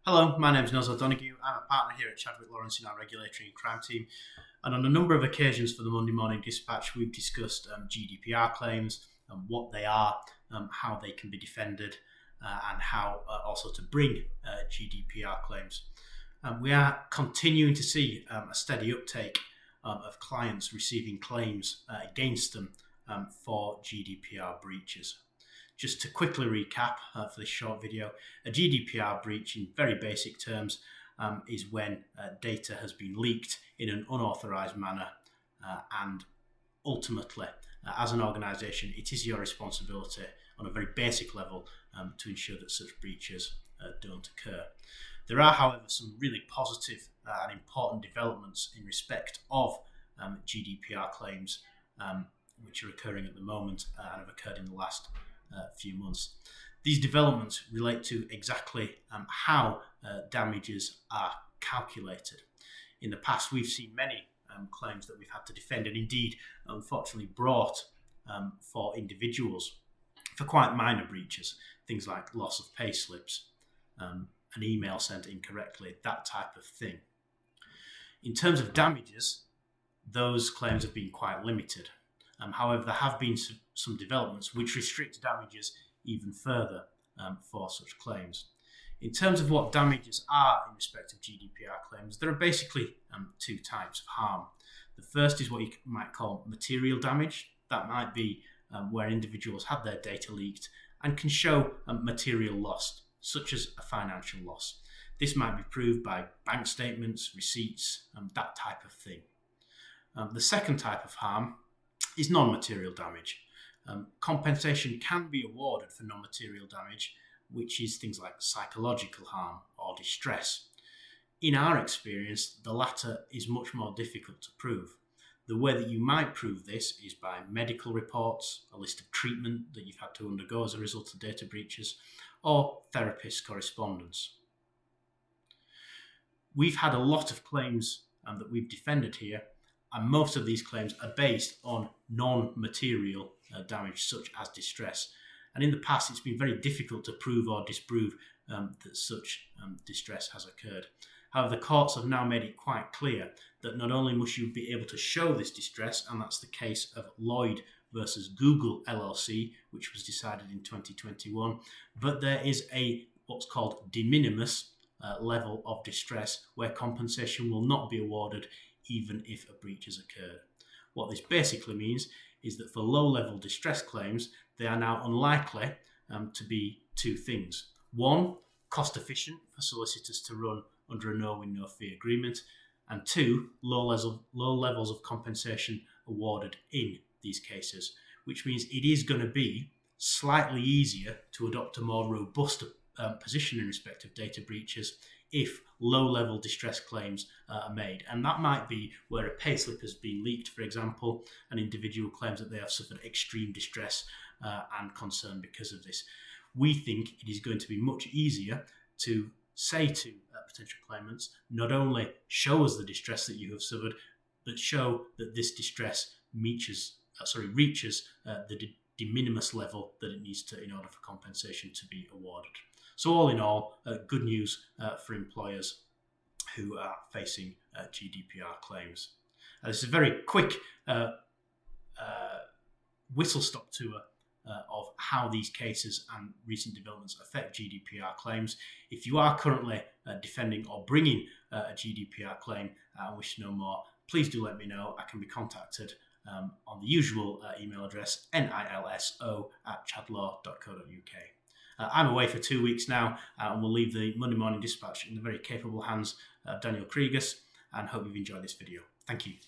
Hello, my name is Nils O'Donoghue. I'm a partner here at Chadwick Lawrence in our regulatory and crime team. And on a number of occasions for the Monday Morning Dispatch, we've discussed GDPR claims and what they are, how they can be defended, and how also to bring GDPR claims. We are continuing to see a steady uptake of clients receiving claims against them for GDPR breaches. Just to quickly recap for this short video, a GDPR breach in very basic terms is when data has been leaked in an unauthorized manner and ultimately, as an organisation, it is your responsibility on a very basic level to ensure that such breaches don't occur. There are, however, some really positive and important developments in respect of GDPR claims which are occurring at the moment and have occurred in the last few months. These developments relate to exactly how damages are calculated. In the past, we've seen many claims that we've had to defend, and indeed, unfortunately, brought for individuals for quite minor breaches, things like loss of pay slips, an email sent incorrectly, that type of thing. In terms of damages, those claims have been quite limited. However, there have been some developments which restrict damages even further for such claims. In terms of what damages are in respect of GDPR claims, there are basically two types of harm. The first is what you might call material damage. That might be where individuals had their data leaked and can show material loss, such as a financial loss. This might be proved by bank statements, receipts, that type of thing. The second type of harm is non-material damage. Compensation can be awarded for non-material damage, which is things like psychological harm or distress. In our experience, the latter is much more difficult to prove. The way that you might prove this is by medical reports, a list of treatment that you've had to undergo as a result of data breaches, or therapist correspondence. We've had a lot of claims that we've defended here, and most of these claims are based on non-material damage, such as distress. And in the past, it's been very difficult to prove or disprove that such distress has occurred. However, the courts have now made it quite clear that not only must you be able to show this distress, and that's the case of Lloyd versus Google LLC, which was decided in 2021, but there is what's called de minimis level of distress where compensation will not be awarded even if a breach has occurred. What this basically means is that for low-level distress claims, they are now unlikely to be two things. One, cost-efficient for solicitors to run under a no-win, no-fee agreement, and two, low levels of compensation awarded in these cases, which means it is going to be slightly easier to adopt a more robust position in respect of data breaches if low-level distress claims are made. And that might be where a payslip has been leaked, for example, an individual claims that they have suffered extreme distress and concern because of this. We think it is going to be much easier to say to potential claimants, not only show us the distress that you have suffered, but show that this distress reaches the de minimis level that it needs to in order for compensation to be awarded. So all in all, good news for employers who are facing GDPR claims. This is a very quick whistle-stop tour of how these cases and recent developments affect GDPR claims. If you are currently defending or bringing a GDPR claim and wish to know more, please do let me know. I can be contacted on the usual email address, nilso@chadlaw.co.uk. I'm away for 2 weeks now, and we'll leave the Monday Morning Dispatch in the very capable hands of Daniel Kriegas, and hope you've enjoyed this video. Thank you.